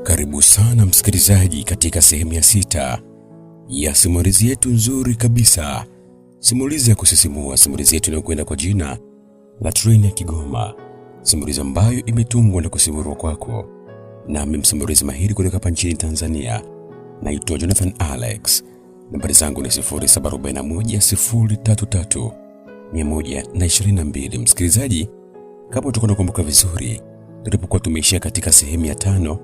Karibu sana msikilizaji katika sehemu ya 6 ya simulizi yetu nzuri kabisa. Simulizi ya kusisimua, simulizi yetu inayokwenda kwa jina la Treni ya Kigoma. Simulizi ambayo imetungwa na kusimuliwa kwako na msimulizi mahiri kutoka hapa nchini Tanzania. Naitwa Jonathan Alex. Nambari zangu ni 0741033122. Msikilizaji, kama tunakumbuka vizuri, tulipokuwa tumeishia katika sehemu ya 5,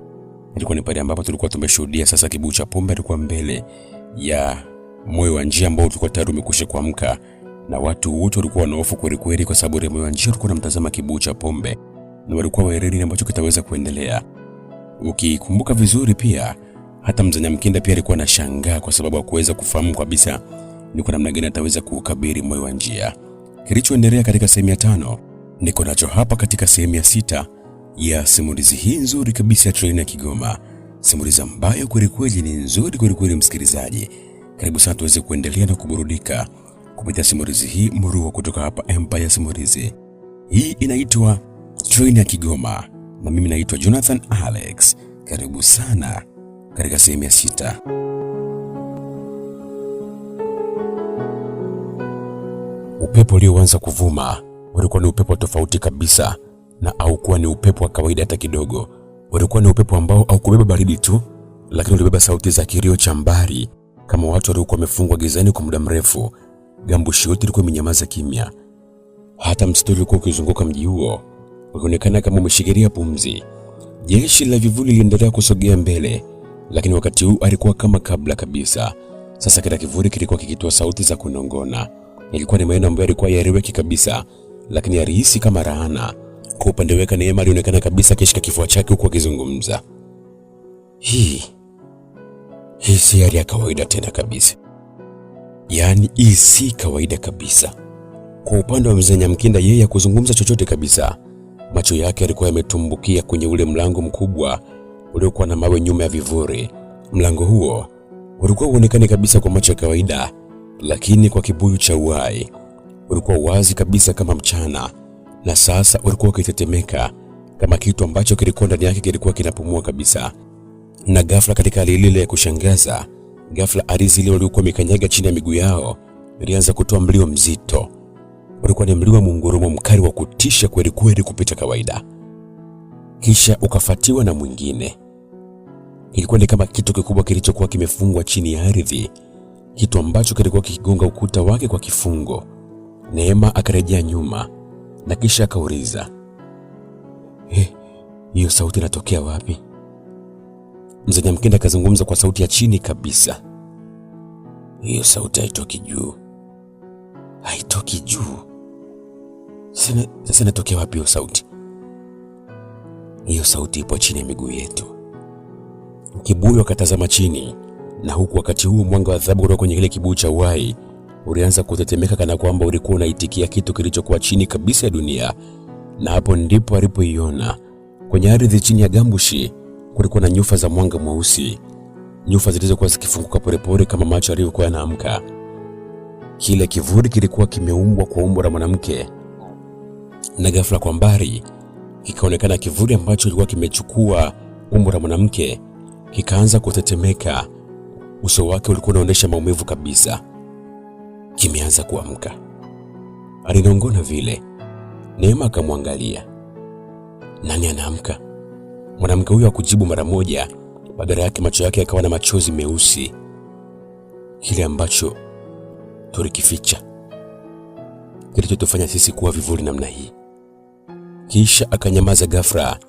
ilikuwa ni pale ambapo tulikuwa tumeshuhudia sasa kibuyu cha pombe alikuwa mbele ya moyo wa njia ambao tulikuwa tayari umekwisha kuamka, na watu wote walikuwa na hofu kweli kweli, kwa sababu moyo wa njia ulikuwa unamtazama kibuyu cha pombe na walikuwa waeleni ambacho kitaweza kuendelea. Ukikumbuka vizuri pia, hata Mzee Nyamkinda pia alikuwa anashangaa kwa sababu hakuweza kufahamu kabisa ni kwa namna gani ataweza kukabiri moyo wa njia. Kilichoendelea katika sehemu ya 5 niko nacho hapa katika sehemu ya 6 ya simulizi hii nzuri kabisa ya Treni ya Kigoma. Simulizi ambayo kweli kweli ni nzuri kweli kweli msikilizaji. Karibu sana tuweze kuendelea na kuburudika kupitia simulizi hii murua kutoka hapa Empire Simulizi. Hii inaitwa Treni ya Kigoma na mimi naitwa Jonathan Alex. Karibu sana katika sehemu ya 6. Upepo ulioanza kuvuma ulikuwa ni upepo tofauti kabisa, na haukuwa ni upepo wa kawaida hata kidogo. Ulikuwa ni upepo ambao haukubeba baridi tu, lakini ulibeba sauti za kilio cha mbali, kama watu waliokuwa wamefungwa gizani kwa muda mrefu. Gambushi yote ilikuwa imenyamaza kimya. Hata msitu uliokuwa ukizunguka mji huo ulionekana kama umeshikilia pumzi. Jeshi la vivuli liliendelea kusogea mbele, lakini wakati huu alikuwa kama kabla kabisa. Sasa kila kivuli kilikuwa kikitoa sauti za kunongona. Ilikuwa ni maneno ambayo yalikuwa yaeleweki kabisa, lakini alihisi kama laana. Kwa upande wake Neema alionekana kabisa akishika kifua chake huku akizungumza. Hii si hali ya kawaida tena kabisa. Yaani hii si kawaida kabisa. Kwa upande wa Mzee Nyamkinda, yeye hakuzungumza chochote kabisa. Macho yake yalikuwa yametumbukia kwenye ule mlango mkubwa uliokuwa na mawe nyuma ya vivuli. Mlango huo ulikuwa uonekane kabisa kwa macho ya kawaida, lakini kwa kibuyu cha uhai ulikuwa wazi kabisa kama mchana, na sasa ulikuwa ukitetemeka kama kitu ambacho kilikuwa ndani yake kilikuwa kinapumua kabisa. Na ghafla, katika hali ile ya kushangaza, ghafla ardhi ile waliokuwa mikanyaga chini ya miguu yao ilianza kutoa mlio mzito. Ulikuwa ni mlio wa mungurumo mkali wa kutisha kweli kweli kupita kawaida. Kisha ukafuatiwa na mwingine. Ilikuwa ni kama kitu kikubwa kilichokuwa kimefungwa chini ya ardhi, kitu ambacho kilikuwa kikigonga ukuta wake kwa kifungo. Neema akarejea nyuma na kisha akauliza, hiyo sauti inatokea wapi? Mzee Nyamkinda akazungumza kwa sauti ya chini kabisa, hiyo sauti haitoki juu. Haitoki juu? Sasa inatokea wapi hiyo sauti? Hiyo sauti ipo chini ya miguu yetu. Kibuyu akatazama chini, na huku wakati huo mwanga wa adhabu kutoka kwenye kile kibuyu cha uhai ulianza kutetemeka kana kwamba ulikuwa unaitikia kitu kilichokuwa chini kabisa ya dunia. Na hapo ndipo alipoiona kwenye ardhi chini ya gambushi kulikuwa na nyufa za mwanga mweusi, nyufa zilizokuwa zikifunguka polepole kama macho yalivyokuwa yanaamka. Kile kivuli kilikuwa kimeumbwa kwa umbo la mwanamke, na ghafla kwa mbali kikaonekana kivuli ambacho kilikuwa kimechukua umbo la mwanamke, kikaanza kutetemeka. Uso wake ulikuwa unaonyesha maumivu kabisa. Kimeanza kuamka. Alinongona vile. Neema akamwangalia. Nani anaamka? Mwanamke huyo hakujibu mara moja, badala yake macho yake yakawa na machozi meusi, kile ambacho tulikificha, kilichotufanya sisi kuwa vivuli namna hii. Kisha akanyamaza ghafla.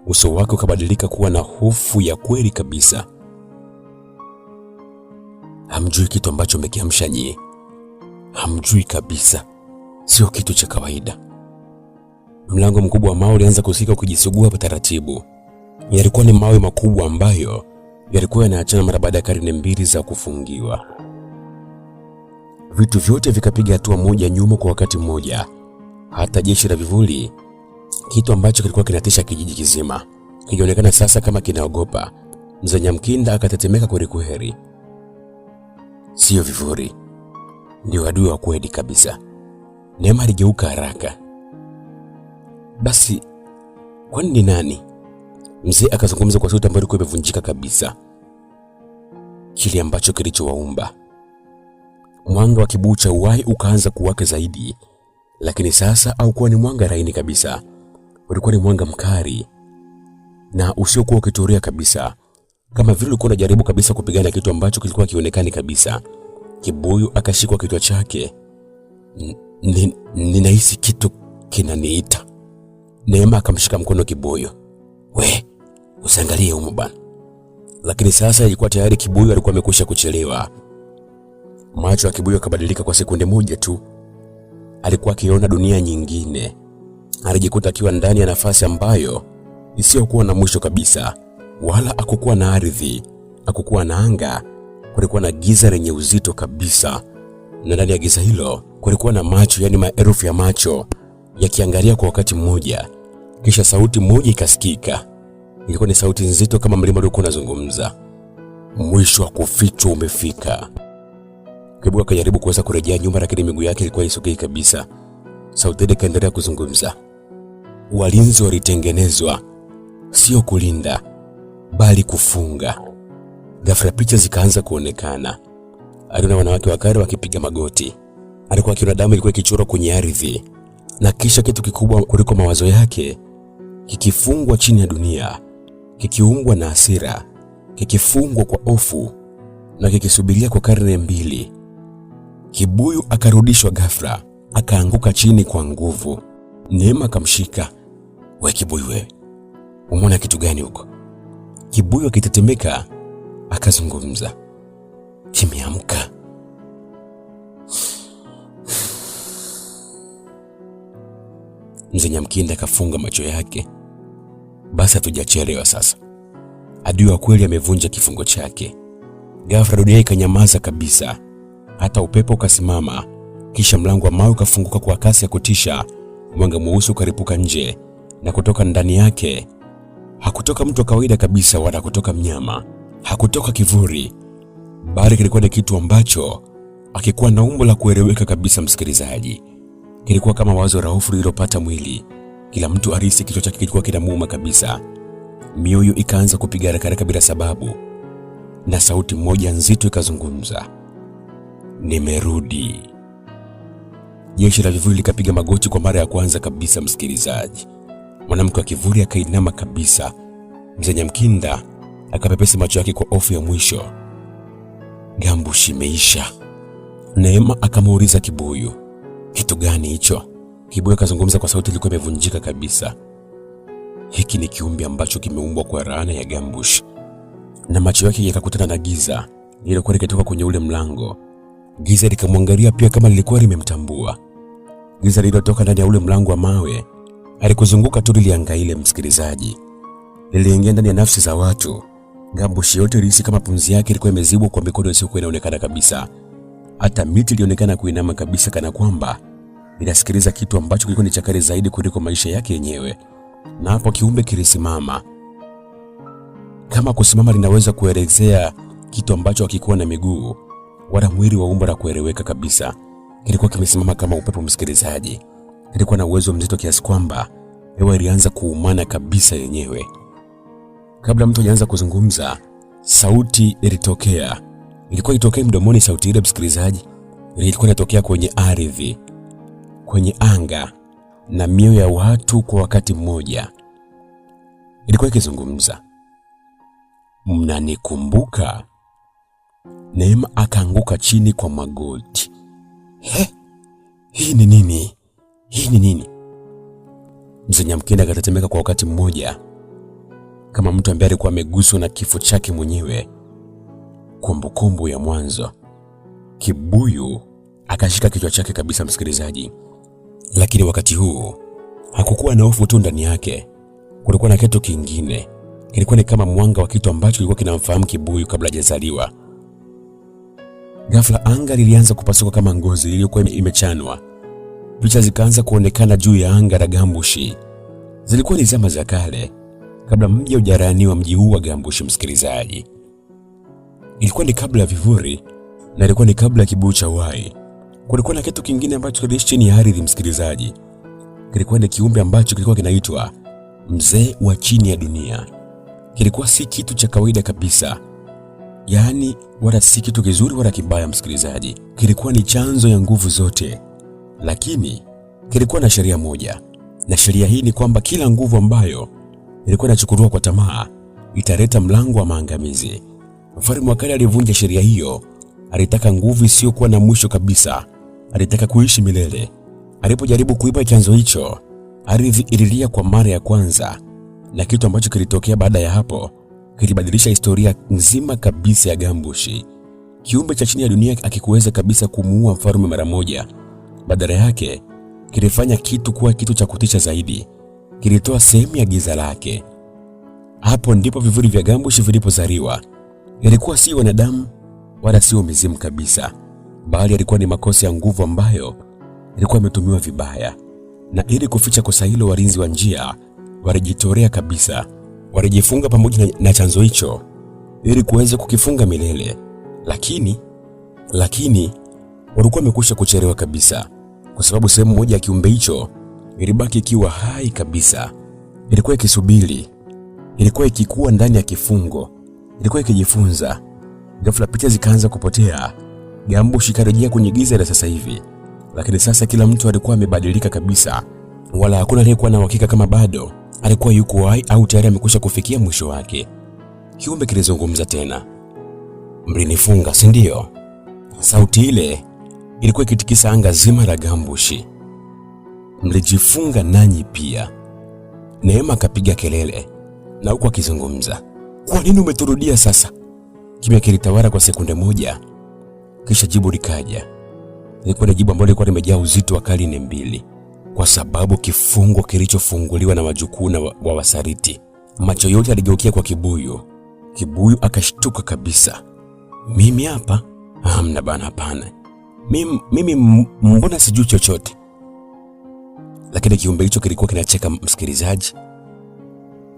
Uso wake ukabadilika kuwa na hofu ya kweli kabisa. Hamjui kitu ambacho mmekiamsha nyie. Hamjui kabisa. Sio kitu cha kawaida. Mlango mkubwa wa mawe ulianza kusika kujisugua kwa taratibu. Yalikuwa ni mawe makubwa ambayo yalikuwa yanaachana mara baada ya karne 2 za kufungiwa. Vitu vyote vikapiga hatua moja nyuma kwa wakati mmoja. Hata jeshi la vivuli, kitu ambacho kilikuwa kinatisha kijiji kizima, kilionekana sasa kama kinaogopa. Mzee Nyamkinda akatetemeka kweli kweli. Sio vivuli, ndio adui wa kweli kabisa. Neema aligeuka haraka. Basi kwani ni nani? Mzee akazungumza kwa sauti ambayo ilikuwa imevunjika kabisa. Kile ambacho kilichowaumba. Mwanga wa kibuyu cha uhai ukaanza kuwaka zaidi, lakini sasa haukuwa ni mwanga laini kabisa. Ulikuwa ni mwanga mkali na usiokuwa ukitulia kabisa, kama vile ulikuwa unajaribu kabisa kupigana kitu ambacho kilikuwa kionekani kabisa. Kibuyu akashikwa kichwa chake. Ninahisi kitu kinaniita. Neema akamshika mkono kibuyu. We, usiangalie huko bana. Lakini sasa ilikuwa tayari kibuyu alikuwa amekwisha kuchelewa. Macho ya kibuyu yakabadilika kwa sekunde moja tu. Alikuwa akiona dunia nyingine. Alijikuta akiwa ndani ya nafasi ambayo isiyokuwa na mwisho kabisa, wala hakukuwa na ardhi, hakukuwa na anga. Kulikuwa na giza lenye uzito kabisa, na ndani ya giza hilo kulikuwa na macho, yani maelfu ya macho yakiangalia kwa wakati mmoja. Kisha sauti moja ikasikika. Ilikuwa ni sauti nzito kama mlima uliokuwa unazungumza. Mwisho wa kufichwa umefika. Kibuyu akajaribu kuweza kurejea nyuma, lakini miguu yake ilikuwa isogei kabisa. Sauti ile ikaendelea kuzungumza. Walinzi walitengenezwa sio kulinda, bali kufunga. Ghafla picha zikaanza kuonekana. Aliona wanawake wa kale wakipiga magoti. Alikuwa akiona damu ilikuwa ikichorwa kwenye ardhi, na kisha kitu kikubwa kuliko mawazo yake kikifungwa chini ya dunia, kikiungwa na hasira, kikifungwa kwa hofu na kikisubiria kwa karne mbili. Kibuyu akarudishwa ghafla, akaanguka chini kwa nguvu. Neema akamshika. We kibuyu wewe, umeona kitu gani huko? Kibuyu akitetemeka akazungumza. Kimeamka. Mzee Nyamkinda akafunga macho yake. Basi hatujachelewa sasa. Adui wa kweli amevunja kifungo chake. Ghafla dunia ikanyamaza kabisa. Hata upepo ukasimama. Kisha mlango wa mawe ukafunguka kwa kasi ya kutisha. Mwanga mweusi ukaripuka nje, na kutoka ndani yake hakutoka mtu wa kawaida kabisa, wala kutoka mnyama, hakutoka kivuli, bali kilikuwa ni kitu ambacho hakikuwa na umbo la kueleweka kabisa. Msikilizaji, kilikuwa kama wazo la hofu lililopata mwili. Kila mtu alihisi kichwa chake kilikuwa kinamuuma kabisa. Mioyo ikaanza kupiga haraka bila sababu, na sauti moja nzito ikazungumza. Nimerudi. Jeshi la vivuli likapiga magoti kwa mara ya kwanza kabisa. Msikilizaji, mwanamke wa kivuli akainama kabisa. Mzee Nyamkinda akapepesa macho yake kwa hofu ya mwisho. Gambushi imeisha. Neema akamuuliza kibuyu, kitu gani hicho? Kibuyu akazungumza kwa sauti ilikuwa imevunjika kabisa. Hiki ni kiumbe ambacho kimeumbwa kwa laana ya Gambush. Na macho yake yakakutana na giza lililokuwa likitoka kwenye ule mlango. Giza likamwangalia pia kama lilikuwa limemtambua. Giza lililotoka ndani ya ule mlango wa mawe alikuzunguka tu liliangaile. Msikilizaji, liliingia ndani ya nafsi za watu. Gambush yote ilihisi kama pumzi yake ilikuwa imezibwa kwa mikono isiyokuwa inaonekana kabisa. Hata miti ilionekana kuinama kabisa, kana kwamba inasikiliza kitu ambacho kilikuwa ni chakari zaidi kuliko maisha yake yenyewe. Na hapo kiumbe kilisimama. Kama kusimama linaweza kuelezea kitu ambacho hakikuwa na miguu wala mwili wa umbo la kueleweka kabisa. Kilikuwa kimesimama kama upepo. Msikilizaji, kilikuwa na uwezo mzito kiasi kwamba hewa ilianza kuumana kabisa yenyewe. Kabla mtu hajaanza kuzungumza, sauti ilitokea. Ilikuwa itokea mdomoni. Sauti ile, msikilizaji, ilikuwa inatokea kwenye ardhi, kwenye anga na mioyo ya watu kwa wakati mmoja. Ilikuwa ikizungumza. Mnanikumbuka? Neema akaanguka chini kwa magoti. Hii ni nini? Hii ni nini? Mzee Nyamkinda akatetemeka kwa wakati mmoja, kama mtu ambaye alikuwa ameguswa na kifo chake mwenyewe. Kumbukumbu ya mwanzo. Kibuyu akashika kichwa chake kabisa. Msikilizaji, lakini wakati huu hakukuwa na hofu tu ndani yake. Kulikuwa na kitu kingine. Kilikuwa ni kama mwanga wa kitu ambacho kilikuwa kinamfahamu kibuyu kabla hajazaliwa. Ghafla anga lilianza kupasuka kama ngozi iliyokuwa imechanwa. Picha zikaanza kuonekana juu ya anga la Gambushi. Zilikuwa ni zama za kale, kabla mji hujaraniwa, mji huu wa Gambushi. Msikilizaji, ilikuwa ni kabla ya vivuli, na ilikuwa ni kabla ya kibuyu cha uhai. Kulikuwa na kitu kingine ambacho kiliishi chini ya ardhi. Msikilizaji, kilikuwa ni kiumbe ambacho kilikuwa kinaitwa mzee wa chini ya dunia. Kilikuwa si kitu cha kawaida kabisa, yaani wala si kitu kizuri wala kibaya msikilizaji. Kilikuwa ni chanzo ya nguvu zote, lakini kilikuwa na sheria moja, na sheria hii ni kwamba kila nguvu ambayo ilikuwa inachukuliwa kwa tamaa italeta mlango wa maangamizi. Mfalme wa kale alivunja sheria hiyo. Alitaka nguvu isiyokuwa na mwisho kabisa, alitaka kuishi milele. Alipojaribu kuiba chanzo hicho, ardhi ililia kwa mara ya kwanza, na kitu ambacho kilitokea baada ya hapo kilibadilisha historia nzima kabisa ya Gambushi. Kiumbe cha chini ya dunia akikuweza kabisa kumuua mfalme mara moja, badala yake kilifanya kitu kuwa kitu cha kutisha zaidi. Kilitoa sehemu ya giza lake. Hapo ndipo vivuli vya Gambushi vilipozaliwa. Ilikuwa si wanadamu wala sio mizimu kabisa, bali alikuwa ni makosa ya nguvu ambayo ilikuwa imetumiwa vibaya. Na ili kuficha kosa hilo, walinzi wa njia walijitolea kabisa. Walijifunga pamoja na chanzo hicho ili kuweza kukifunga milele. Lakini walikuwa wamekwisha kuchelewa kabisa, kwa sababu sehemu moja ya kiumbe hicho ilibaki ikiwa hai kabisa. Ilikuwa ikisubiri, ilikuwa ikikua ndani ya kifungo, ilikuwa ikijifunza. Ghafla picha zikaanza kupotea. Gambushi karejea kwenye giza la sasa hivi, lakini sasa kila mtu alikuwa amebadilika kabisa, wala hakuna aliyekuwa na uhakika kama bado alikuwa yuko hai au tayari amekwisha kufikia mwisho wake. Kiumbe kilizungumza tena. "Mlinifunga, si ndio?" Sauti ile ilikuwa ikitikisa anga zima la Gambushi. "Mlijifunga nanyi pia." Neema akapiga kelele na huko akizungumza, "Kwa nini umeturudia sasa?" Kimya kilitawala kwa sekunde moja, kisha jibu likaja. Ilikuwa ni jibu ambalo lilikuwa limejaa uzito wa karne mbili, kwa sababu kifungo kilichofunguliwa na wajukuu wa Wasariti. Macho yote yaligeukia kwa Kibuyu. Kibuyu akashtuka kabisa. "Mimi hapa?" "Hamna bana, hapana. Mimi mbona sijui chochote?" Lakini kiumbe hicho kilikuwa kinacheka msikilizaji.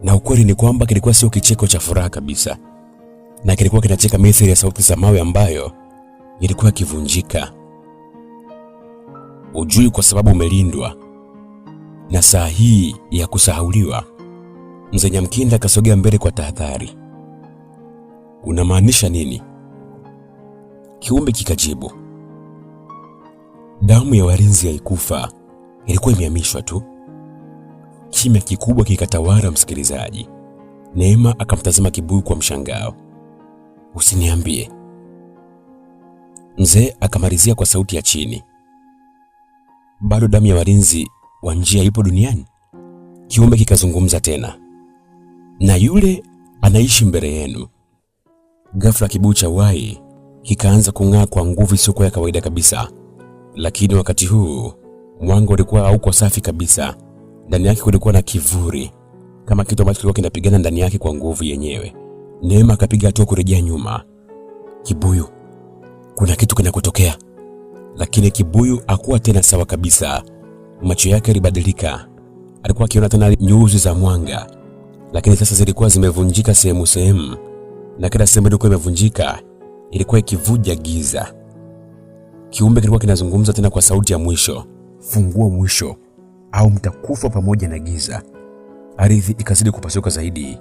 Na ukweli ni kwamba kilikuwa sio kicheko cha furaha kabisa, na kilikuwa kinacheka mithili ya sauti za mawe ambayo ilikuwa kivunjika. "Ujui kwa sababu umelindwa na saa hii ya kusahauliwa." Mzee Nyamkinda akasogea mbele kwa tahadhari. "Unamaanisha nini?" Kiumbe kikajibu, "Damu ya walinzi haikufa, ilikuwa imehamishwa tu." Kimya kikubwa kikatawala msikilizaji. Neema akamtazama Kibuyu kwa mshangao. "Usiniambie." Mzee akamalizia kwa sauti ya chini, "Bado damu ya walinzi wa njia ipo duniani?" Kiumbe kikazungumza tena, "Na yule anaishi mbele yenu." Ghafla kibuyu cha uhai kikaanza kung'aa kwa nguvu isiyokuwa ya kawaida kabisa. Lakini wakati huu mwanga ulikuwa hauko safi kabisa. Ndani yake kulikuwa na kivuli, kama kitu ambacho kilikuwa kinapigana ndani yake kwa nguvu yenyewe. Neema akapiga hatua kurejea nyuma. "Kibuyu, kuna kitu kinakotokea." Lakini Kibuyu hakuwa tena sawa kabisa. Macho yake yalibadilika. Alikuwa akiona tena nyuzi za mwanga, lakini sasa zilikuwa zimevunjika sehemu, na kila sehemu ilikuwa imevunjika ilikuwa ikivuja giza. Kiumbe kilikuwa kinazungumza tena kwa sauti ya mwisho, "Funguo mwisho au mtakufa pamoja na giza." Ardhi ikazidi kupasuka zaidi.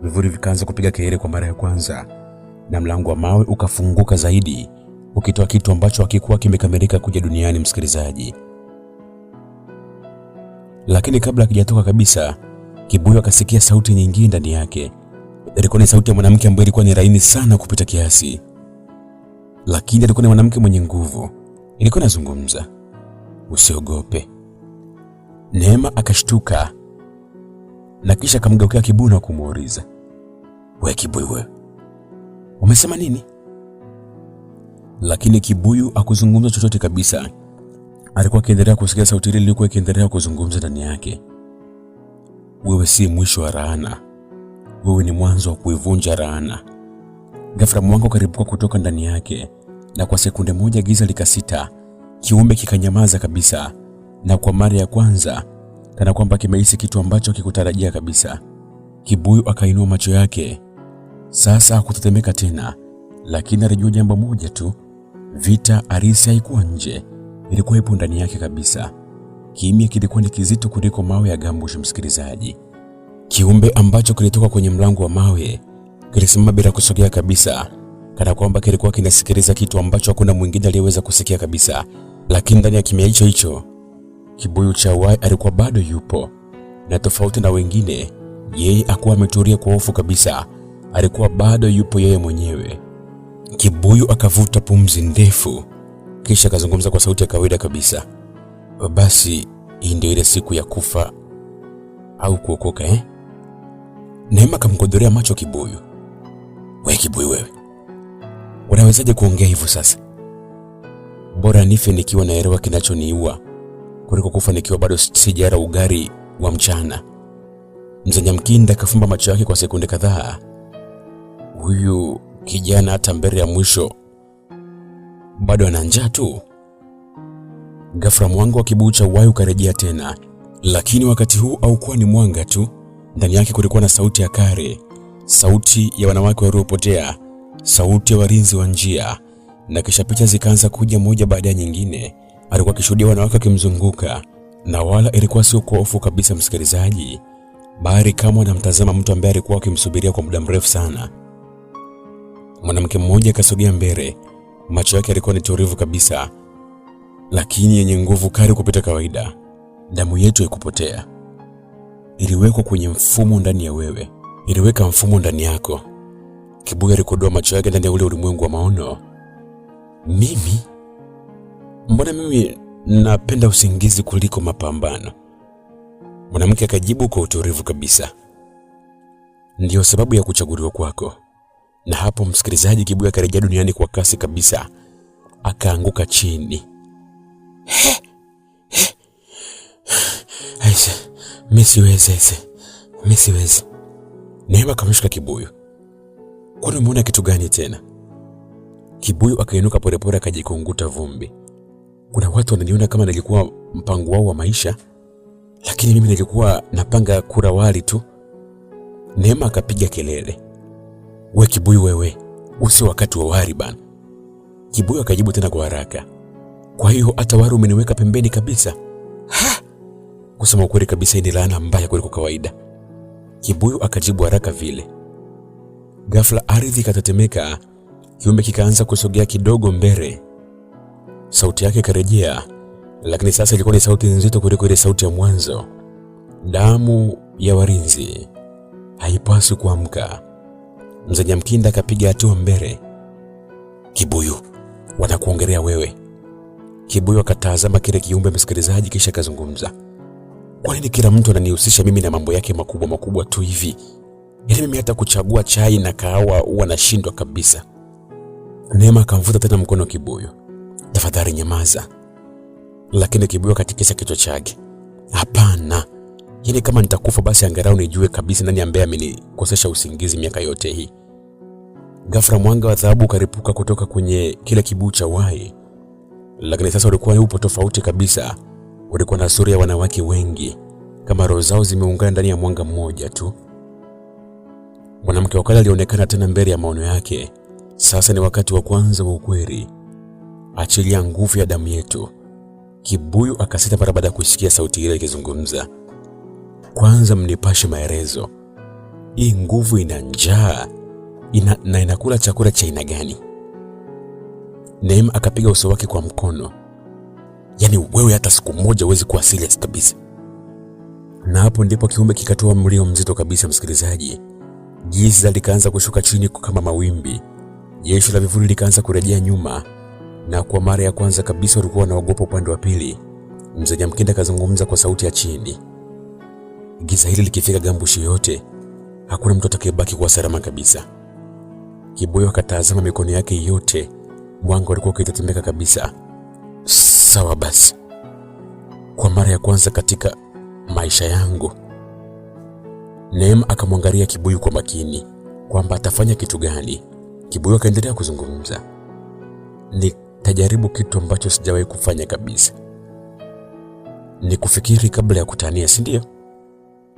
Vivuli vikaanza kupiga kelele kwa mara ya kwanza, na mlango wa mawe ukafunguka zaidi, ukitoa kitu ambacho hakikuwa kimekamilika kuja duniani msikilizaji. Lakini kabla hakijatoka kabisa, Kibuyu akasikia sauti nyingine ndani yake. Ilikuwa ni sauti ya mwanamke ambaye ilikuwa ni laini sana kupita kiasi, lakini alikuwa ni mwanamke mwenye nguvu. Ilikuwa inazungumza, "Usiogope." Neema akashtuka na kisha akamgeukia Kibuyu na kumuuliza, "Wewe Kibuyu, wewe umesema nini?" Lakini Kibuyu hakuzungumza chochote kabisa. Alikuwa akiendelea kusikia sauti ile ilikuwa ikiendelea kuzungumza ndani yake. "Wewe si mwisho wa laana, wewe ni mwanzo wa kuivunja laana." Ghafla mwanga ukaripuka kutoka ndani yake, na kwa sekunde moja giza likasita. Kiumbe kikanyamaza kabisa, na kwa mara ya kwanza kana kwamba kimehisi kitu ambacho kikutarajia kabisa. Kibuyu akainua macho yake. Sasa hakutetemeka tena, lakini alijua jambo moja tu: vita halisi haikuwa nje, ilikuwa ipo ndani yake kabisa. Kimya kilikuwa ni kizito kuliko mawe ya Gambush, msikilizaji. Kiumbe ambacho kilitoka kwenye mlango wa mawe kilisimama bila kusogea kabisa, kana kwamba kilikuwa kinasikiliza kitu ambacho hakuna mwingine aliyeweza kusikia kabisa. Lakini ndani ya kimya hicho hicho, kibuyu cha uhai alikuwa bado yupo, na tofauti na wengine, yeye hakuwa ametulia kwa hofu kabisa. Alikuwa bado yupo yeye mwenyewe. Kibuyu akavuta pumzi ndefu, kisha akazungumza kwa sauti ya kawaida kabisa. Basi hii ndio ile siku ya kufa au kuokoka, eh? Neema akamkodolea macho kibuyu. Wewe kibuyu wewe, unawezaje kuongea hivyo sasa? Bora nife nikiwa naelewa kinachoniua kuliko kufa nikiwa bado sijara ugari wa mchana. Mzee Nyamkinda akafumba macho yake kwa sekunde kadhaa. Huyu kijana hata mbele ya mwisho bado ana njaa tu. Ghafla mwanga wa kibuyu cha uhai ukarejea tena, lakini wakati huu haukuwa ni mwanga tu. Ndani yake kulikuwa na sauti ya kale, sauti ya wanawake waliopotea, sauti ya walinzi wa njia, na kisha picha zikaanza kuja moja baada ya nyingine. Alikuwa akishuhudia wanawake wakimzunguka, na wala ilikuwa sio kwa hofu kabisa, msikilizaji, bali kama anamtazama mtu ambaye alikuwa akimsubiria kwa muda mrefu sana. Mwanamke mmoja akasogea mbele, macho yake yalikuwa ni tulivu kabisa, lakini yenye nguvu kali kupita kawaida. Damu yetu haikupotea, iliwekwa kwenye mfumo ndani ya wewe, iliweka mfumo ndani yako. Kibuyu alikodoa macho yake ndani ya ule ulimwengu wa maono. Mimi? Mbona mimi napenda usingizi kuliko mapambano? Mwanamke akajibu kwa utulivu kabisa. Ndiyo sababu ya kuchaguliwa kwako. Na hapo, msikilizaji, kibuyu akarejea duniani kwa kasi kabisa, akaanguka chini. Aise, mimi siwezi. Neema kamshika kibuyu. Kwani umeona kitu gani tena? Kibuyu akainuka polepole akajikunguta vumbi. Kuna watu wananiona kama nilikuwa mpango wao wa maisha, lakini mimi nilikuwa napanga kula wali tu. Neema akapiga kelele. We kibuyu wewe, usi wakati wa wali bana. Kibuyu akajibu tena kwa haraka. Kwa hiyo hata wali umeniweka pembeni kabisa? Kusema ukweli kabisa, ni laana mbaya kuliko kawaida. Kibuyu akajibu haraka vile. Ghafla ardhi ikatetemeka, kiumbe kikaanza kusogea kidogo mbele. Sauti yake karejea, lakini sasa ilikuwa ni sauti nzito kuliko ile sauti ya mwanzo. Damu ya walinzi haipaswi kuamka. Mzee Nyamkinda akapiga hatua mbele. Kibuyu, wanakuongelea wewe. Kibuyu akatazama kile kiumbe, msikilizaji, kisha akazungumza. Kwa nini kila mtu ananihusisha mimi na mambo yake makubwa makubwa tu hivi? Yaani mimi hata kuchagua chai na kahawa huwa nashindwa kabisa. Neema akamvuta tena mkono kibuyu. Tafadhali nyamaza. Lakini kibuyu akatikisa kichwa chake. Hapana. Yaani kama nitakufa basi angalau nijue kabisa nani ambaye amenikosesha usingizi miaka yote hii. Ghafla mwanga wa dhahabu ukaripuka kutoka kwenye kile kibuyu cha uhai. Lakini sasa ulikuwa upo tofauti kabisa. Ulikuwa na sura ya wanawake wengi, kama roho zao zimeungana ndani ya mwanga mmoja tu. Mwanamke wakala alionekana tena mbele ya maono yake. Sasa ni wakati wa kwanza wa ukweli. Achilia nguvu ya damu yetu. Kibuyu akasita mara baada ya kusikia sauti ile ikizungumza. Kwanza mnipashe maelezo. Hii nguvu ina njaa, na inakula chakula cha aina gani? Neema akapiga uso wake kwa mkono. Yaani wewe hata siku moja huwezi kuwa serious kabisa. Na hapo ndipo kiumbe kikatoa mlio mzito kabisa, msikilizaji. Giza likaanza kushuka chini kama mawimbi. Jeshi la vivuli likaanza kurejea nyuma, na kwa mara ya kwanza kabisa walikuwa wanaogopa upande wa pili. Mzee Nyamkinda akazungumza kwa sauti ya chini. Giza hili likifika Gambush yote, hakuna mtu atakayebaki kwa salama kabisa. Kibuyu akatazama mikono yake yote, mwanga ulikuwa ukitetemeka kabisa. Sawa basi. Kwa mara ya kwanza katika maisha yangu. Neema akamwangalia kibuyu kwa makini, kwamba atafanya kitu gani. Kibuyu akaendelea kuzungumza. Nitajaribu kitu ambacho sijawahi kufanya kabisa. Ni kufikiri kabla ya kutania, si ndio?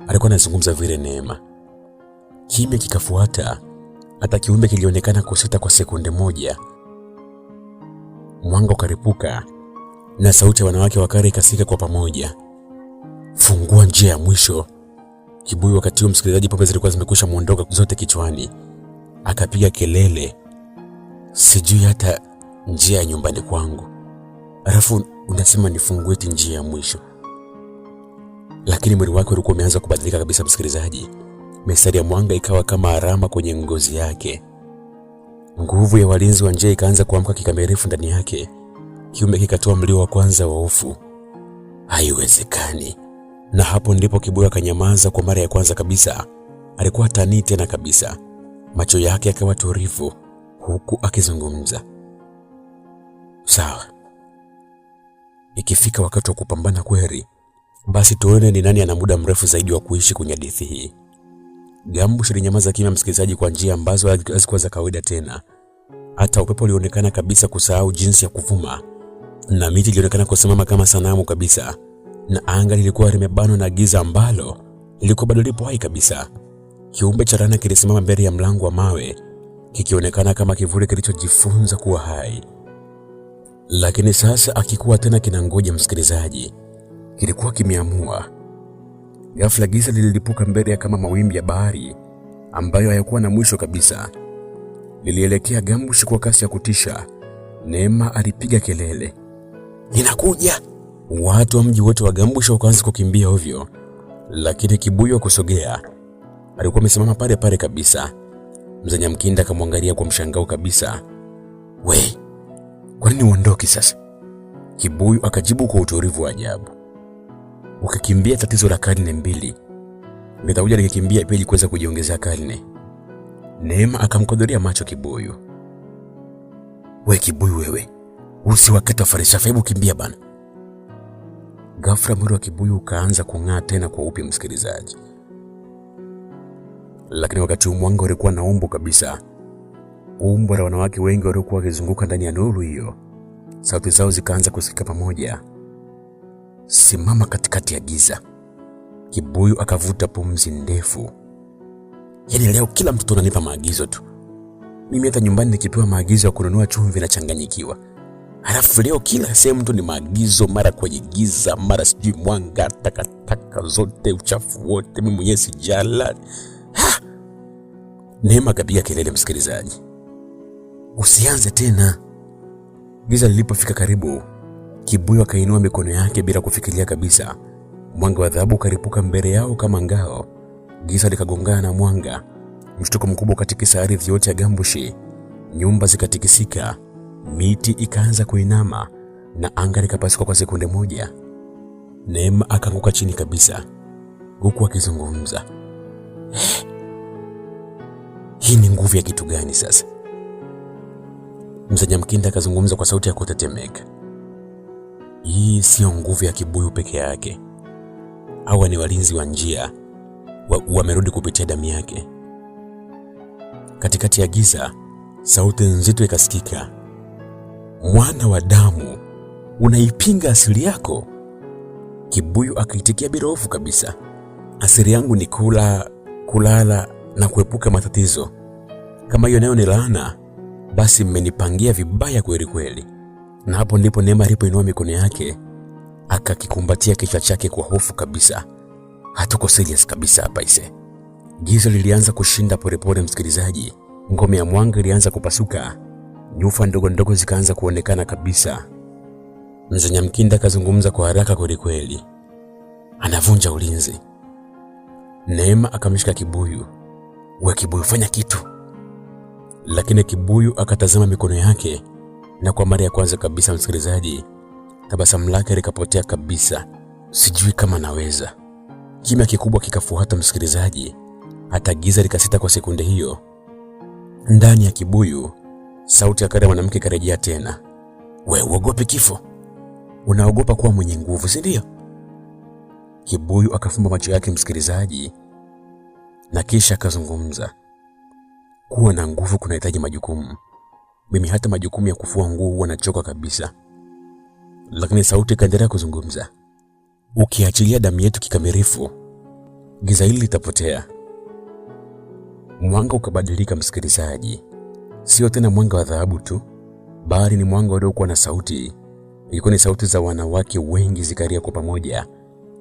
Alikuwa anazungumza vile Neema. Kimya kikafuata, hata kiumbe kilionekana kusita kwa sekunde moja. Mwanga ukaripuka, na sauti ya wanawake wakari ikasika kwa pamoja. Fungua njia ya mwisho. Kibuyu wakati huo msikilizaji, pombe zilikuwa zimekwisha muondoka zote kichwani. Akapiga kelele, sijui hata njia ya nyumbani kwangu, alafu unasema nifungue eti njia ya mwisho. Lakini mwili wake ulikuwa umeanza kubadilika kabisa msikilizaji. Mistari ya mwanga ikawa kama alama kwenye ngozi yake. Nguvu ya walinzi wa njia ikaanza kuamka kikamilifu ndani yake. Kiumbe kikatoa mlio wa kwanza wa hofu. Haiwezekani. Na hapo ndipo Kibuyu akanyamaza kwa mara ya kwanza kabisa. Alikuwa tani tena kabisa. Macho yake yakawa tulivu huku akizungumza. Sawa. Ikifika wakati wa kupambana kweli, basi tuone ni nani ana muda mrefu zaidi wa kuishi kwenye hadithi hii. Gambush alinyamaza kimya msikilizaji, kwa njia ambazo hazikuwa za kawaida tena. Hata upepo ulionekana kabisa kusahau jinsi ya kuvuma, na miti ilionekana kusimama kama sanamu kabisa, na anga lilikuwa limebanwa na giza ambalo lilikuwa bado lipo hai kabisa. Kiumbe cha rana kilisimama mbele ya mlango wa mawe, kikionekana kama kivuli kilichojifunza kuwa hai. Lakini sasa akikuwa tena kinangoja msikilizaji, kilikuwa kimeamua. Ghafla giza lililipuka mbele kama mawimbi ya bahari ambayo hayakuwa na mwisho kabisa. Lilielekea Gambush kwa kasi ya kutisha. Neema alipiga kelele, "Ninakuja!" Watu wa mji wote wa Gambush wakaanza kukimbia ovyo, lakini Kibuyu kusogea. Alikuwa amesimama pale pale kabisa. Mzee Nyamkinda akamwangalia kwa mshangao kabisa. "We, kwa nini uondoki sasa?" Kibuyu akajibu kwa utulivu wa ajabu, "Ukikimbia tatizo la karne 2, nitakuja nikikimbia pia ili kuweza kujiongezea karne." Neema akamkodolea macho Kibuyu. "We Kibuyu wewe, usiwakata falsafa, hebu kimbia bana." Ghafla mwili wa Kibuyu ukaanza kung'aa tena kwa upya msikilizaji. Lakini wakati mwanga ulikuwa na umbo kabisa. Umbo la wanawake wengi waliokuwa wakizunguka ndani ya nuru hiyo. Sauti zao zikaanza kusikika pamoja. "Simama katikati ya giza." Kibuyu akavuta pumzi ndefu. "Yaani leo kila mtu ananipa maagizo tu. Mimi hata nyumbani nikipewa maagizo ya kununua chumvi na changanyikiwa. Halafu leo kila sehemu tu ni maagizo, mara kwenye giza, mara sijui mwanga, takataka zote, uchafu wote, mimi mwenyewe sijala." Neema akapiga kelele msikilizaji, "Usianze tena." Giza lilipofika karibu, Kibuyu akainua mikono yake bila kufikiria kabisa. Mwanga wa dhahabu ukaripuka mbele yao kama ngao. Giza likagongana na mwanga. Mshtuko mkubwa katikisa ardhi yote ya Gambush. Nyumba zikatikisika, miti ikaanza kuinama, na anga likapasuka kwa sekunde moja. Neema akaanguka chini kabisa huku akizungumza, "Hii ni nguvu ya kitu gani sasa?" Mzee Nyamkinda akazungumza kwa sauti ya kutetemeka, "Hii sio nguvu ya Kibuyu peke yake. Hawa ni walinzi wa njia, wamerudi kupitia damu yake." Katikati ya giza, sauti nzito ikasikika, "Mwana wa damu, unaipinga asili yako?" Kibuyu akaitikia bila hofu kabisa, "Asili yangu ni kulala na kuepuka matatizo. Kama hiyo nayo ni laana, basi mmenipangia vibaya kweli kweli." Na hapo ndipo Neema alipoinua mikono yake akakikumbatia kichwa chake kwa hofu kabisa. "Hatuko serious kabisa hapa ise." Giza lilianza kushinda polepole msikilizaji. Ngome ya mwanga ilianza kupasuka. Nyufa ndogo ndogo zikaanza kuonekana kabisa. Mzee Nyamkinda akazungumza kwa haraka kweli kweli, "Anavunja ulinzi." Neema akamshika Kibuyu, "We Kibuyu, fanya kitu." Lakini Kibuyu akatazama mikono yake, na kwa mara ya kwanza kabisa msikilizaji, tabasamu lake likapotea kabisa. "Sijui kama naweza." Kimya kikubwa kikafuata msikilizaji, hata giza likasita kwa sekunde hiyo. Ndani ya Kibuyu, sauti ya kale mwanamke karejea tena, "We uogope kifo? Unaogopa kuwa mwenye nguvu, si ndio?" Kibuyu akafumba macho yake msikilizaji, na kisha akazungumza, "Kuwa na nguvu kunahitaji majukumu. Mimi hata majukumu ya kufua nguo huwa nachoka kabisa." Lakini sauti ikaendelea kuzungumza, "Ukiachilia damu yetu kikamilifu, giza hili litapotea." Mwanga ukabadilika msikilizaji. Sio tena mwanga wa dhahabu tu, bali ni mwanga uliokuwa na sauti. Ilikuwa ni sauti za wanawake wengi zikalia kwa pamoja,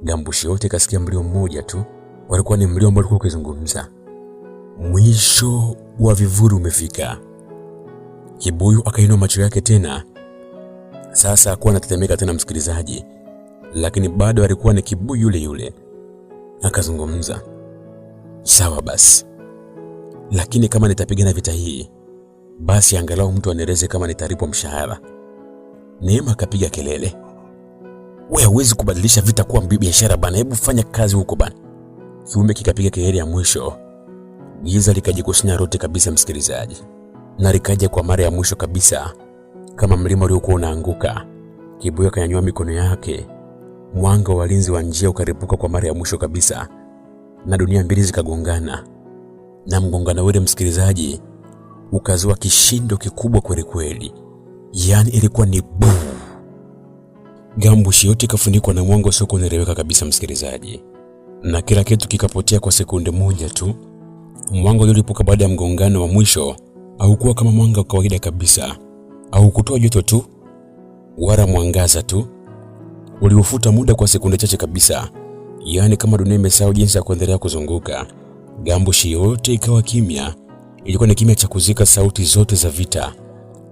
Gambushi yote kasikia mlio mmoja tu. Walikuwa ni mlio ambao ulikuwa ukizungumza. Mwisho wa vivuli umefika. Kibuyu akainua macho yake tena. Sasa hakuwa anatetemeka tena msikilizaji, lakini bado alikuwa ni kibuyu yule yule. Akazungumza, sawa basi, lakini kama nitapigana vita hii, basi angalau mtu anieleze kama nitalipwa mshahara. Neema akapiga kelele, wewe huwezi kubadilisha vita kuwa biashara bana, hebu fanya kazi huko bana. Kiumbe kikapiga kelele ya mwisho. Giza likajikusanya lote kabisa msikilizaji, na likaja kwa mara ya mwisho kabisa kama mlima uliokuwa unaanguka. Kibuyu akanyanyua mikono yake. Mwanga wa walinzi wa njia ukaripuka kwa mara ya mwisho kabisa, na dunia mbili zikagongana. Na mgongano ule msikilizaji ukazua kishindo kikubwa kweli kweli. Yaani ilikuwa ni boom. Gambushi yote kafunikwa na mwanga usio kueleweka kabisa msikilizaji, na kila kitu kikapotea kwa sekunde moja tu. Mwanga ulipoka baada ya mgongano wa mwisho haukuwa kama mwanga wa kawaida kabisa, au kutoa joto tu wala mwangaza tu. Uliofuta muda kwa sekunde chache kabisa, yaani kama dunia imesahau jinsi ya kuendelea kuzunguka. Gambushi yote ikawa kimya. Ilikuwa ni kimya cha kuzika sauti zote za vita.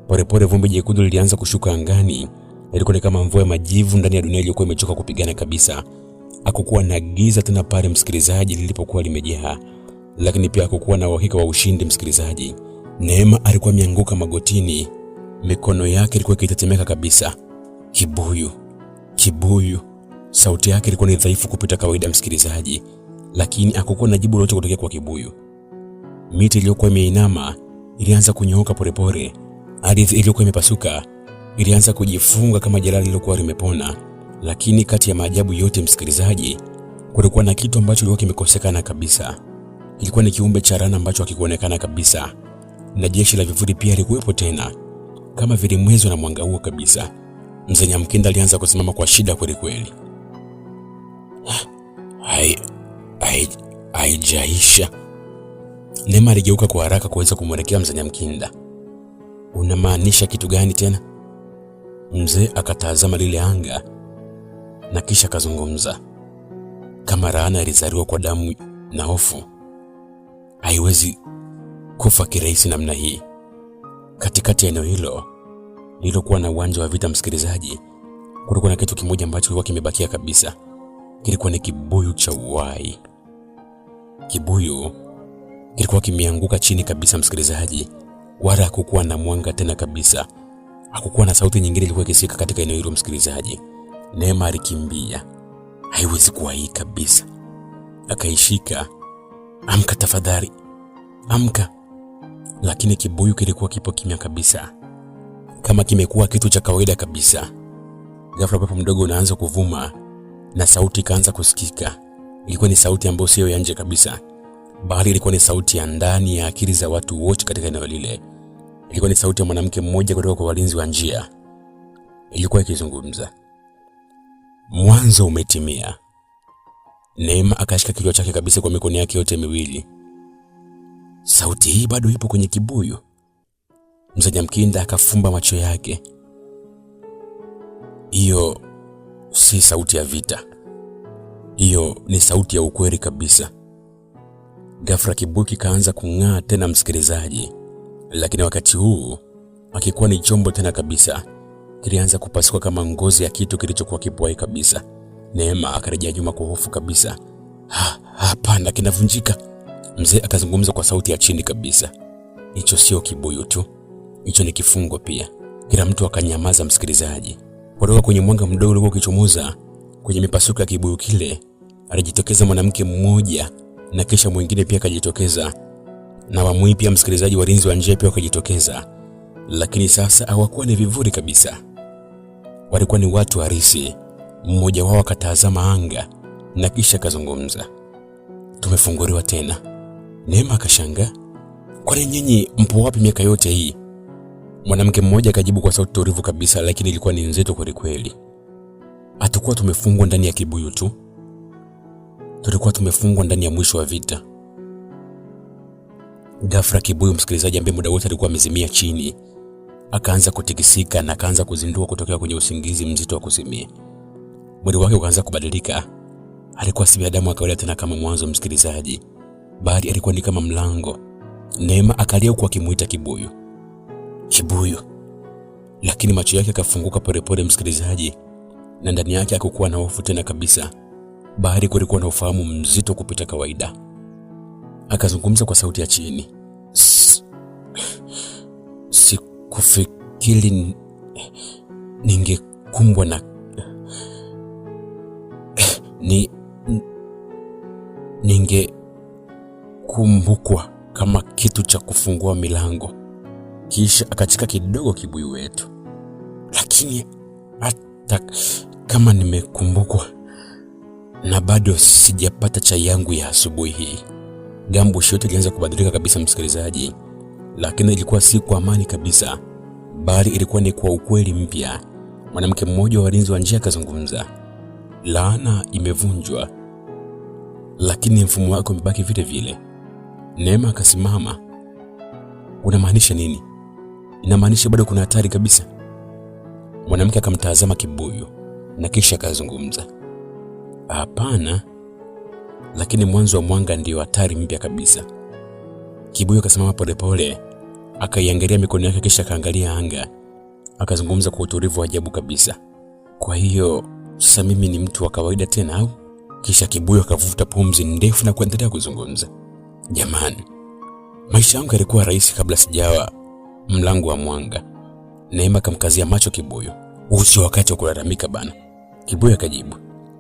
Polepole vumbi jekundu lilianza kushuka angani. Ilikuwa ni kama mvua ya majivu ndani ya dunia iliyokuwa imechoka kupigana kabisa. Hakukuwa na giza tena pale msikilizaji lilipokuwa limejaa, lakini pia hakukuwa na uhakika wa ushindi msikilizaji. Neema alikuwa ameanguka magotini, mikono yake ilikuwa ikitetemeka kabisa. Kibuyu. Sauti yake ilikuwa ni dhaifu kupita kawaida msikilizaji, lakini hakukuwa na jibu lolote kutoka kwa Kibuyu. Miti iliyokuwa imeinama ilianza kunyooka polepole. Ardhi iliyokuwa imepasuka ilianza kujifunga kama jeraha lililokuwa limepona. Lakini kati ya maajabu yote msikilizaji, kulikuwa na kitu ambacho kilikuwa kimekosekana kabisa. Kilikuwa ni kiumbe cha rana ambacho hakikuonekana kabisa, na jeshi la vivuli pia lilikuwepo tena, kama vile mwezi na mwanga huo kabisa. Mzee Nyamkinda alianza kusimama kwa shida kweli kweli. Haijaisha. Neema aligeuka kwa haraka kuweza kumwelekea Mzee Nyamkinda. Unamaanisha kitu gani tena? Mzee akatazama lile anga na kisha kazungumza. Kama laana ilizaliwa kwa damu na hofu, haiwezi kufa kirahisi namna hii. Katikati ya eneo hilo lililokuwa na uwanja wa vita msikilizaji, kulikuwa na kitu kimoja ambacho kilikuwa kimebakia kabisa. Kilikuwa ni kibuyu cha uhai. Kibuyu kilikuwa kimeanguka chini kabisa msikilizaji, wala hakukuwa na mwanga tena kabisa. Hakukuwa na sauti nyingine ilikuwa ikisikika katika eneo hilo msikilizaji. Neema alikimbia. Haiwezi kuwa hii kabisa. Akaishika. Amka tafadhali, amka. Lakini kibuyu kilikuwa kipo kimya kabisa, kama kimekuwa kitu cha kawaida kabisa. Ghafla upepo mdogo unaanza kuvuma na sauti ikaanza kusikika. Ilikuwa ni sauti ambayo sio ya nje kabisa, bali ilikuwa ni sauti ya ndani ya akili za watu wote katika eneo lile. Ilikuwa ni sauti ya mwanamke mmoja kutoka kwa walinzi wa njia. Ilikuwa ikizungumza, mwanzo umetimia. Neema akashika kichwa chake kabisa kwa mikono yake yote miwili. Sauti hii bado ipo kwenye kibuyu. Mzee Nyamkinda akafumba macho yake. Hiyo si sauti ya vita, hiyo ni sauti ya ukweli kabisa. Ghafla kibuyu kikaanza kung'aa tena msikilizaji, lakini wakati huu hakikuwa ni chombo tena kabisa. Kilianza kupasuka kama ngozi ya kitu kilichokuwa kipwai kabisa. Neema akarejea nyuma kwa hofu kabisa. Hapana, kinavunjika. Mzee akazungumza kwa sauti ya chini kabisa. Hicho sio kibuyu tu, hicho ni kifungo pia. Kila mtu akanyamaza msikilizaji. Kutoka kwenye mwanga mdogo uliokuwa ukichomoza kwenye mipasuko ya kibuyu kile, alijitokeza mwanamke mmoja, na kisha mwingine pia akajitokeza. Na wamui pia msikilizaji, walinzi wa njia pia wakajitokeza. Lakini sasa hawakuwa ni vivuli kabisa, walikuwa ni watu halisi. Mmoja wao akatazama anga na kisha kazungumza. Tumefunguliwa tena. Neema akashangaa. Kwani nyinyi mpo wapi miaka yote hii? Mwanamke mmoja akajibu kwa sauti tulivu kabisa, lakini ilikuwa ni nzito kweli kweli. Hatakuwa tumefungwa ndani ya kibuyu tu, tulikuwa tumefungwa ndani ya mwisho wa vita. Ghafla kibuyu msikilizaji, ambaye muda wote alikuwa amezimia chini, akaanza kutikisika na akaanza kuzindua kutokea kwenye usingizi mzito wa kuzimia. Mwili wake ukaanza kubadilika, Alikuwa si binadamu wa kawaida tena kama mwanzo, msikilizaji, bali alikuwa ni kama mlango. Neema akalia huku akimuita Kibuyu. Kibuyu. Lakini macho yake akafunguka polepole, msikilizaji, na ndani yake hakukuwa na hofu tena kabisa, bali kulikuwa na ufahamu mzito kupita kawaida. Akazungumza kwa sauti ya chini. Sikufikiri ningekumbwa na ningekumbukwa kama kitu cha kufungua milango. Kisha akacheka kidogo Kibuyu wetu. Lakini hata kama nimekumbukwa na bado sijapata chai yangu ya asubuhi hii. Gambush yote ilianza kubadilika kabisa, msikilizaji, lakini ilikuwa si kwa amani kabisa, bali ilikuwa ni kwa ukweli mpya. Mwanamke mmoja wa walinzi wa njia akazungumza. Laana imevunjwa, lakini mfumo wako umebaki vile vile. Neema akasimama. Unamaanisha nini? Inamaanisha bado kuna hatari kabisa. Mwanamke akamtazama Kibuyu na kisha akazungumza. Hapana, lakini mwanzo wa mwanga ndio hatari mpya kabisa. Kibuyu akasimama polepole, akaiangalia mikono yake kisha akaangalia anga. Akazungumza kwa utulivu wa ajabu kabisa. Kwa hiyo sasa mimi ni mtu wa kawaida tena au? Kisha Kibuyu akavuta pumzi ndefu na kuendelea kuzungumza. Jamani, maisha yangu yalikuwa rahisi kabla sijawa mlango wa mwanga. Neema akamkazia macho Kibuyu. Usio wakati wa kulalamika bana. Kibuyu akajibu.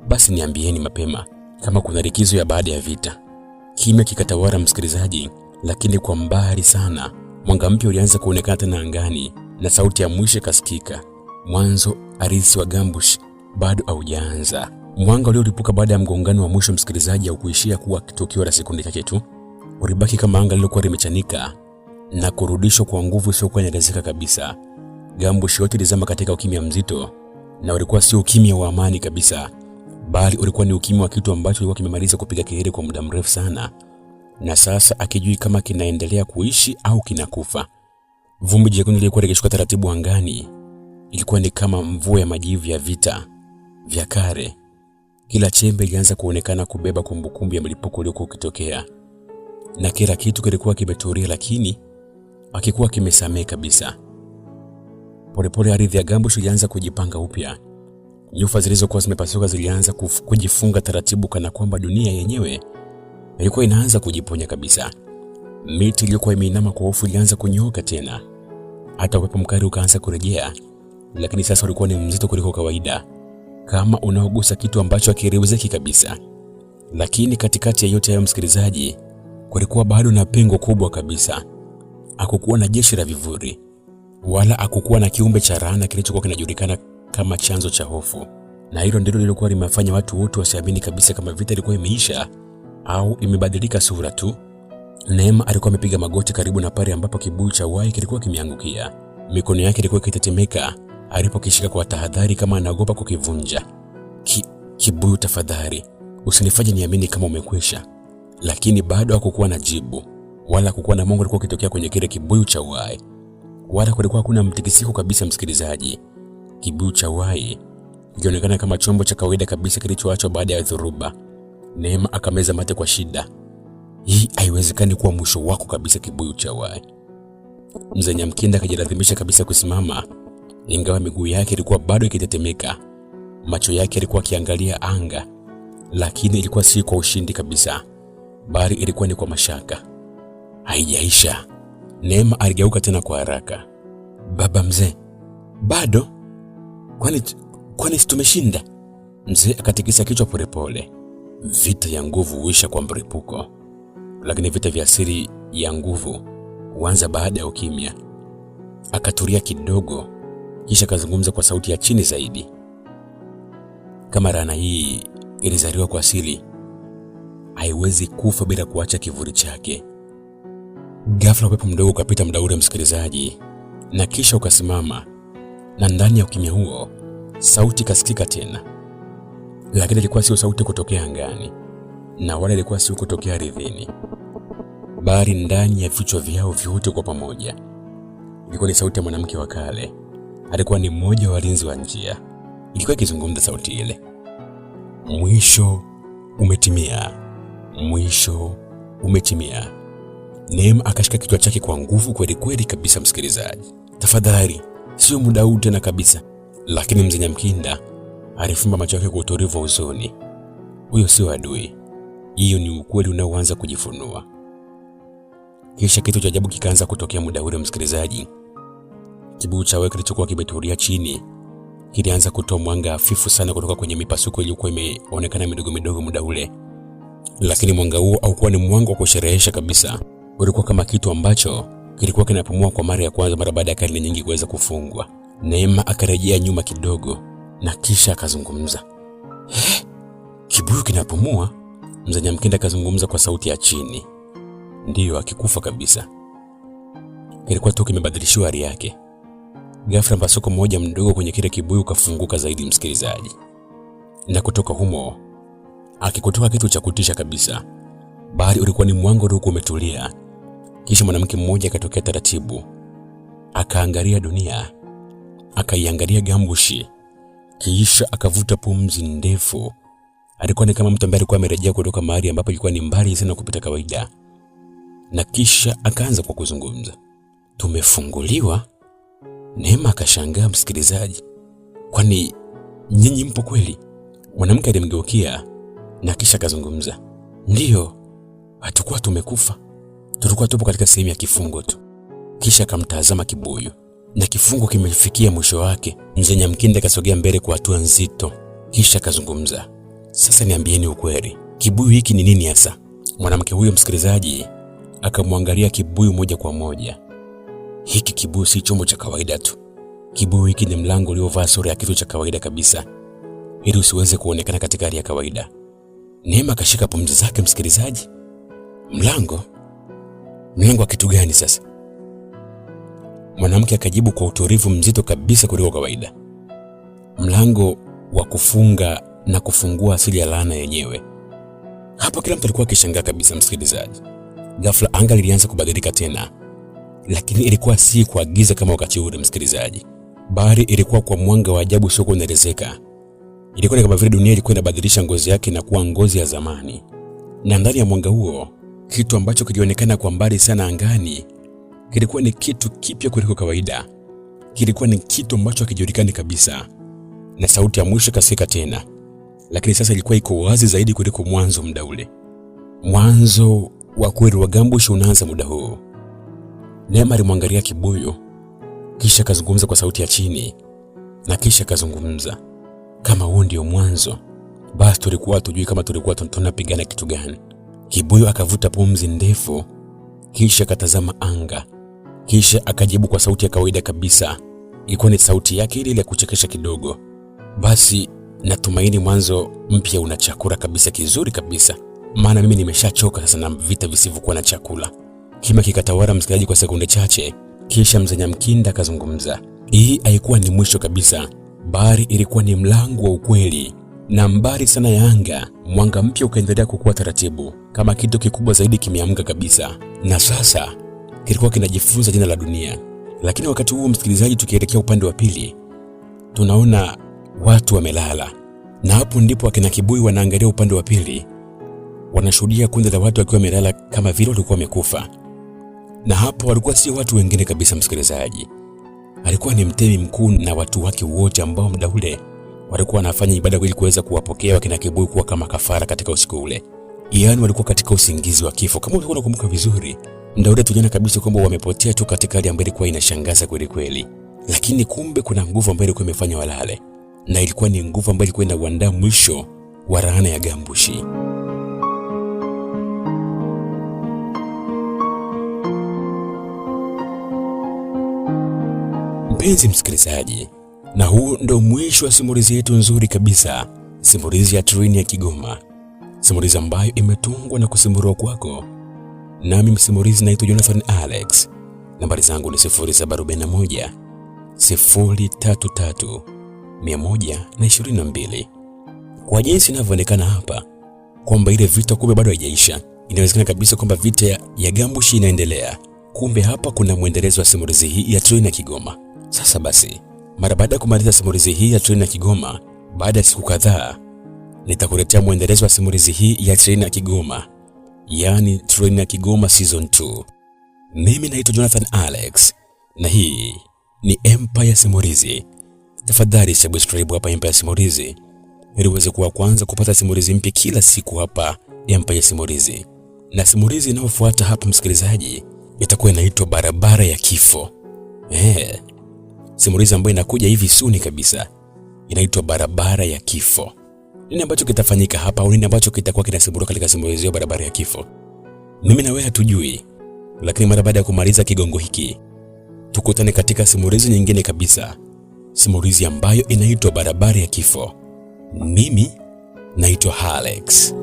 Basi niambieni mapema kama kuna likizo ya baada ya vita. Kimya kikatawala, msikilizaji, lakini kwa mbali sana mwanga mpya ulianza kuonekana tena angani na sauti ya mwisho kasikika. Mwanzo arisi wa Gambush bado haujaanza. Mwanga uliolipuka baada ya mgongano wa mwisho, msikilizaji, au kuishia kuwa tukio la sekunde chache tu, ulibaki kama anga lilokuwa limechanika na kurudishwa kwa nguvu isiyokuwa inaelezeka kabisa. Gambush yote ilizama katika ukimya mzito, na ulikuwa sio ukimya wa amani kabisa, bali ulikuwa ni ukimya wa kitu ambacho kilikuwa kimemaliza kupiga kelele kwa muda mrefu sana, na sasa akijui kama kinaendelea kuishi au kinakufa. Vumbi jekundu lilikuwa likishuka taratibu angani. Ilikuwa ni kama mvua ya majivu ya vita vya kale. Kila chembe ilianza kuonekana kubeba kumbukumbu ya mlipuko uliokuwa ukitokea, na kila kitu kilikuwa kimetulia, lakini hakikuwa kimesamea kabisa. Polepole ardhi ya Gambush ilianza kujipanga upya. Nyufa zilizokuwa zimepasuka zilianza kujifunga taratibu, kana kwamba dunia yenyewe ilikuwa inaanza kujiponya kabisa. Miti iliyokuwa imeinama kwa hofu ilianza kunyooka tena. Hata upepo mkali ukaanza kurejea, lakini sasa ulikuwa ni mzito kuliko kawaida, kama unaogusa kitu ambacho hakieleweki kabisa. Lakini katikati ya yote hayo, msikilizaji, kulikuwa bado na pengo kubwa kabisa. Hakukuwa na jeshi la vivuli, wala hakukuwa na kiumbe cha laana kilichokuwa kinajulikana kama chanzo cha hofu. Na hilo ndilo lilikuwa limefanya watu wote wasiamini kabisa kama vita ilikuwa imeisha au imebadilika sura tu. Neema alikuwa amepiga magoti karibu na pale ambapo kibuyu cha uhai kilikuwa kimeangukia. Mikono yake ilikuwa ikitetemeka alipokishika kwa tahadhari kama anaogopa kukivunja. Kibuyu, tafadhali usinifanye niamini kama umekwisha. Lakini bado hakukuwa na jibu, wala hakukuwa na mwanga ulikuwa ukitokea kwenye kile kibuyu cha uhai, wala kulikuwa hakuna mtikisiko kabisa, msikilizaji. Kibuyu cha uhai kilionekana kama chombo cha kawaida kabisa kilichoachwa baada ya dhoruba. Neema akameza mate kwa shida. Hii haiwezekani kuwa mwisho wako kabisa, kibuyu cha uhai. Mzee Nyamkinda akajilazimisha kabisa kusimama, ingawa miguu yake ilikuwa bado ikitetemeka. Macho yake yalikuwa akiangalia anga, lakini ilikuwa si kwa ushindi kabisa, bali ilikuwa ni kwa mashaka. Haijaisha. Neema aligeuka tena kwa haraka. Baba mzee, bado? Kwani tumeshinda? Mzee akatikisa kichwa polepole. Vita ya nguvu huisha kwa mlipuko, lakini vita vya siri ya nguvu huanza baada ya ukimya. Akatulia kidogo, kisha kazungumza kwa sauti ya chini zaidi. Kama laana hii ilizaliwa kwa asili, haiwezi kufa bila kuacha kivuli chake. Ghafla upepo mdogo ukapita muda ule, msikilizaji, na kisha ukasimama, na ndani ya ukimya huo sauti kasikika tena. Lakini ilikuwa sio sauti kutokea angani, na wala ilikuwa sio kutokea ardhini, bali ndani ya vichwa vyao vyote kwa pamoja. Ilikuwa ni sauti ya mwanamke wa kale. Alikuwa ni mmoja wa walinzi wa njia. Ilikuwa ikizungumza sauti ile. Mwisho umetimia. Mwisho umetimia. Neema akashika kichwa chake kwa nguvu kweli kweli kabisa msikilizaji. Tafadhali, sio muda huu tena kabisa. Lakini mzee Nyamkinda alifumba macho yake kwa utulivu wa huzuni. Huyo sio adui. Hiyo ni ukweli unaoanza kujifunua. Kisha kitu cha ajabu kikaanza kutokea muda ule msikilizaji. Kibuyu cha waya kilichokuwa kimetulia chini kilianza kutoa mwanga hafifu sana kutoka kwenye mipasuko iliyokuwa imeonekana midogo midogo muda ule. Lakini mwanga huo haukuwa ni mwanga wa kusherehesha kabisa. Ulikuwa kama kitu ambacho kilikuwa kinapumua kwa mara ya kwanza mara baada ya karne nyingi kuweza kufungwa. Neema akarejea nyuma kidogo na kisha akazungumza. Kibuyu kinapumua? Mzee Nyamkinda akazungumza kwa sauti ya chini. Ndiyo, akikufa kabisa. Kilikuwa tu kimebadilishiwa hali yake. Ghafla mpasuko mmoja mdogo kwenye kile kibuyu ukafunguka zaidi msikilizaji. Na kutoka humo akikutoka kitu cha kutisha kabisa. Bali ulikuwa ni mwanga uliokuwa umetulia. Kisha mwanamke mmoja akatokea taratibu. Akaangalia dunia. Akaiangalia Gambushi. Kisha akavuta pumzi ndefu. Alikuwa ni kama mtu ambaye alikuwa amerejea kutoka mahali ambapo ilikuwa ni mbali sana kupita kawaida. Na kisha akaanza kwa kuzungumza. Tumefunguliwa? Neema akashangaa msikilizaji. Kwani nyinyi mpo kweli? Mwanamke alimgeukia na kisha akazungumza. Ndiyo, hatakuwa tumekufa. Tulikuwa tupo katika sehemu ya kifungo tu. Kisha akamtazama kibuyu. Na kifungo kimefikia mwisho wake. Mzee Nyamkinda akasogea mbele kwa hatua nzito. Kisha akazungumza. Sasa niambieni ukweli. Kibuyu hiki ni nini hasa? Mwanamke huyo msikilizaji akamwangalia kibuyu moja kwa moja. Hiki kibuyu si chombo cha kawaida tu. Kibuyu hiki ni mlango uliovaa sura ya kitu cha kawaida kabisa, ili usiweze kuonekana katika hali ya kawaida. Neema akashika pumzi zake msikilizaji. Mlango? Mlango wa kitu gani sasa? Mwanamke akajibu kwa utulivu mzito kabisa kuliko kawaida. Mlango wa kufunga na kufungua asili ya laana yenyewe. Hapo kila mtu alikuwa akishangaa kabisa msikilizaji. Ghafla anga lilianza kubadilika tena. Lakini ilikuwa si kwa giza kama wakati ule msikilizaji, bali ilikuwa kwa mwanga wa ajabu usio kuelezeka. Ilikuwa kama vile dunia ilikuwa inabadilisha ngozi yake na kuwa ngozi ya zamani. Na ndani ya mwanga huo, kitu ambacho kilionekana kwa mbali sana angani, kilikuwa ni kitu kipya kuliko kawaida. Kilikuwa ni kitu ambacho hakijulikani kabisa. Na sauti ya mwisho kasikika tena. Lakini sasa ilikuwa iko wazi zaidi kuliko mwanzo muda ule. Mwanzo wa kweli wa Gambushi unaanza muda huu. Neema alimwangalia kibuyu, kisha akazungumza kwa sauti ya chini, na kisha akazungumza. Kama huo ndio mwanzo, basi tulikuwa tujui kama tulikuwa tunapigana kitu gani. Kibuyu akavuta pumzi ndefu, kisha akatazama anga, kisha akajibu kwa sauti ya kawaida kabisa. Ilikuwa ni sauti yake ile ya kuchekesha kidogo. Basi natumaini mwanzo mpya una chakula kabisa kizuri kabisa. Maana mimi nimeshachoka sasa na vita visivyokuwa na chakula. Kima kikatawala msikilizaji kwa sekunde chache, kisha mzee Nyamkinda akazungumza. Hii haikuwa ni mwisho kabisa, bali ilikuwa ni mlango wa ukweli. Na mbali sana ya anga, mwanga mpya ukaendelea kukua taratibu, kama kitu kikubwa zaidi kimeamka kabisa. Na sasa kilikuwa kinajifunza jina la dunia. Lakini wakati huo msikilizaji, tukielekea upande wa pili, tunaona watu wamelala. Na hapo ndipo akina kibuyu wanaangalia upande wa pili. Wanashuhudia kundi la watu wakiwa wamelala kama vile walikuwa wamekufa. Na hapo walikuwa si watu wengine kabisa msikilizaji. Alikuwa ni mtemi mkuu na watu wake wote ambao muda ule walikuwa wanafanya ibada ili kuweza kuwapokea wakina kibuyu kuwa kama kafara katika usiku ule. Yaani walikuwa katika usingizi wa kifo. Kama ulikuwa unakumbuka vizuri, muda ule tuliona kabisa kwamba wamepotea tu katika hali ambayo ilikuwa inashangaza kweli kweli. Lakini kumbe kuna nguvu ambayo ilikuwa imefanya walale. Na ilikuwa ni nguvu ambayo ilikuwa inaandaa mwisho wa laana ya Gambushi. Mpenzi msikilizaji, na huu ndo mwisho wa simulizi yetu nzuri kabisa, simulizi ya Treni ya Kigoma. Simulizi ambayo imetungwa na kusimuliwa kwako nami msimulizi naitwa Jonathan Alex. Nambari zangu ni 0741 033 122. Kwa jinsi inavyoonekana hapa kwamba ile vita kumbe bado haijaisha. Inawezekana kabisa kwamba vita ya Gambushi inaendelea. Kumbe hapa kuna muendelezo wa simulizi hii ya Treni ya Kigoma. Sasa basi, mara baada ya kumaliza simulizi hii ya Treni ya Kigoma, baada ya siku kadhaa, nitakuletea mwendelezo wa simulizi hii ya Treni ya Kigoma, yaani Treni ya Kigoma Season 2. Mimi naitwa Jonathan Alex na hii ni Empire Simulizi. Tafadhali subscribe hapa Empire Simulizi ili uweze kuwa kwanza kupata simulizi mpya kila siku hapa Empire Simulizi. Na simulizi inayofuata hapa msikilizaji itakuwa inaitwa Barabara ya Kifo. Simulizi ambayo inakuja hivi suni kabisa inaitwa Barabara ya Kifo. Nini ambacho kitafanyika hapa au nini ambacho kitakuwa kinasimuliwa katika simulizi ya Barabara ya Kifo? Mimi na wewe hatujui, lakini mara baada ya kumaliza kigongo hiki tukutane katika simulizi nyingine kabisa, simulizi ambayo inaitwa Barabara ya Kifo. Mimi naitwa Alex.